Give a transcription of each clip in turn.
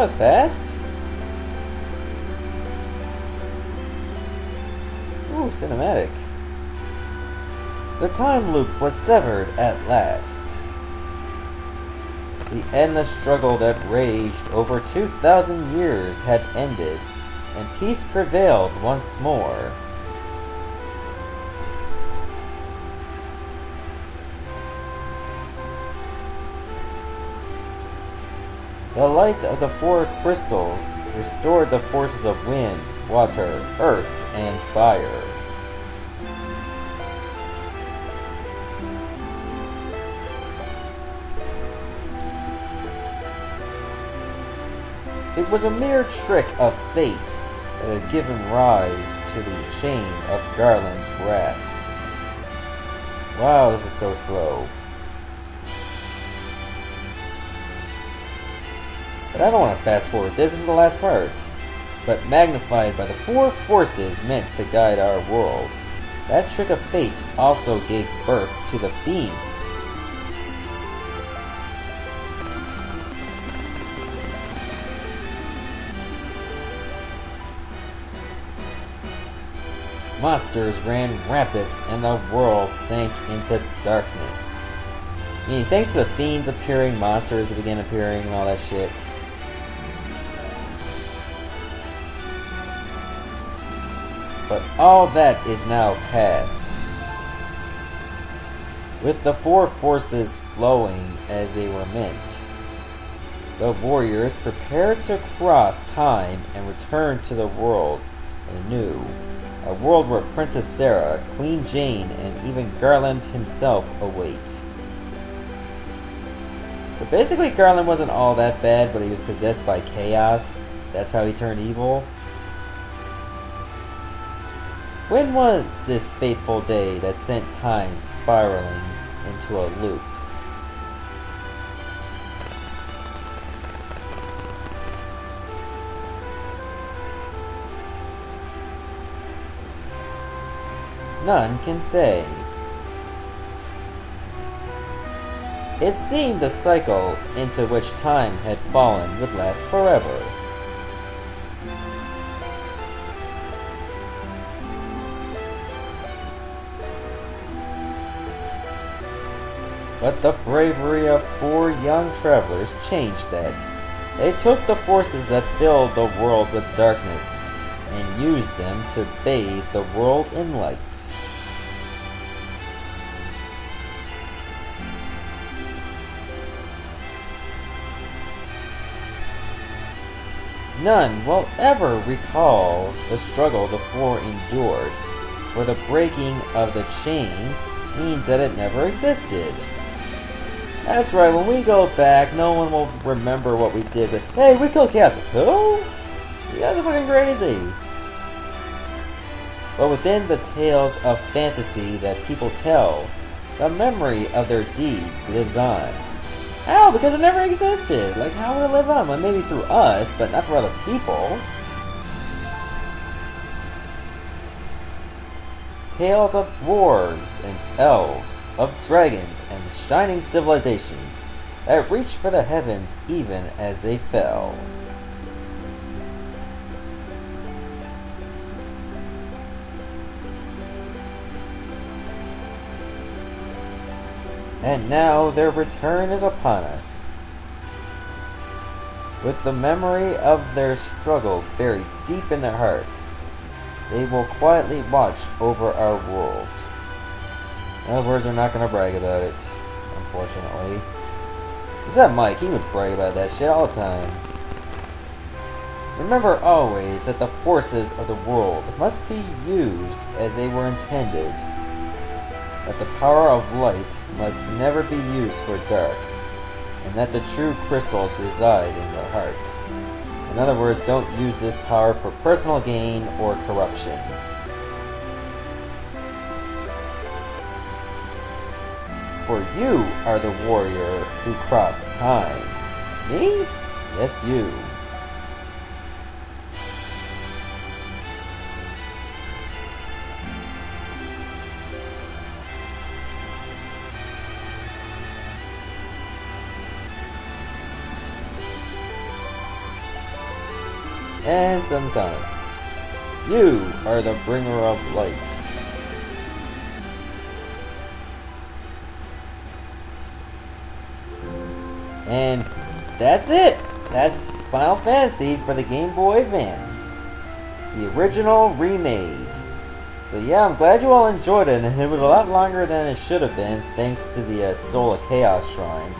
was fast. Ooh, cinematic. The time loop was severed at last. The endless struggle that raged over 2,000 years had ended, and peace prevailed once more. The light of the four crystals restored the forces of wind, water, earth, and fire. It was a mere trick of fate that had given rise to the chain of Garland's wrath. Wow, this is so slow. But I don't want to fast forward. This is the last part. But magnified by the four forces meant to guide our world. That trick of fate also gave birth to the fiends. Monsters ran rampant and the world sank into darkness. Meaning, thanks to the fiends appearing, monsters began appearing and all that shit. But all that is now past. With the four forces flowing as they were meant, the warriors prepared to cross time and return to the world anew. A world where Princess Sarah, Queen Jane, and even Garland himself await. So basically Garland wasn't all that bad, but he was possessed by chaos. That's how he turned evil. When was this fateful day that sent time spiraling into a loop? None can say. It seemed the cycle into which time had fallen would last forever. But the bravery of four young travelers changed that. They took the forces that filled the world with darkness and used them to bathe the world in light. None will ever recall the struggle the four endured, for the breaking of the chain means that it never existed. That's right, when we go back, no one will remember what we did. Say, hey, we killed Chaos. Who? You guys are fucking crazy. But within the tales of fantasy that people tell, the memory of their deeds lives on. How? Because it never existed. Like, how would it live on? Well, maybe through us, but not through other people. Tales of dwarves and elves, of dragons and shining civilizations that reached for the heavens even as they fell. And now their return is upon us. With the memory of their struggle buried deep in their hearts, they will quietly watch over our world. In other words, they're not going to brag about it, unfortunately. Except Mike, he would brag about that shit all the time. Remember always that the forces of the world must be used as they were intended. That the power of light must never be used for dark, and that the true crystals reside in your heart. In other words, don't use this power for personal gain or corruption. For you are the warrior who crossed time. Me? Yes, you. and some silence. You are the bringer of light. And that's it! That's Final Fantasy for the Game Boy Advance. The original remade. So yeah, I'm glad you all enjoyed it, and it was a lot longer than it should have been, thanks to the Soul of Chaos Shrines.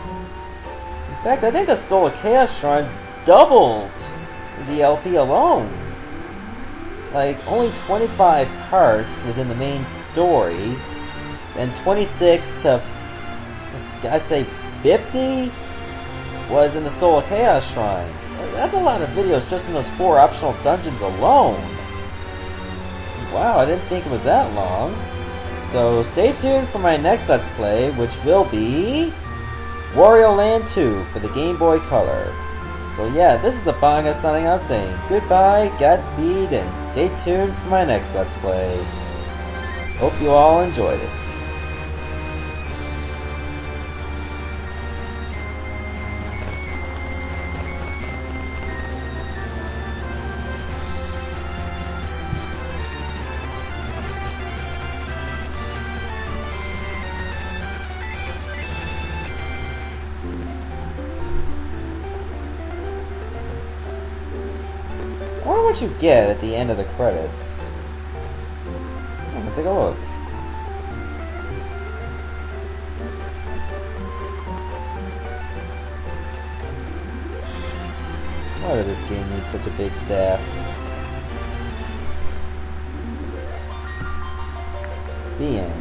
In fact, I think the Soul of Chaos Shrines doubled the LP alone. Like, only 25 parts was in the main story, and 26 to, I say 50 was in the Soul of Chaos Shrines. That's a lot of videos just in those 4 optional dungeons alone. Wow, I didn't think it was that long. So stay tuned for my next Let's Play, which will be Wario Land II for the Game Boy Color. So yeah, this is the Banga signing out saying goodbye, Godspeed, and stay tuned for my next Let's Play. Hope you all enjoyed it. I wonder what you get at the end of the credits. I'm gonna take a look. Why did this game need such a big staff? The end.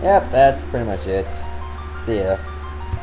Yep, that's pretty much it. See ya.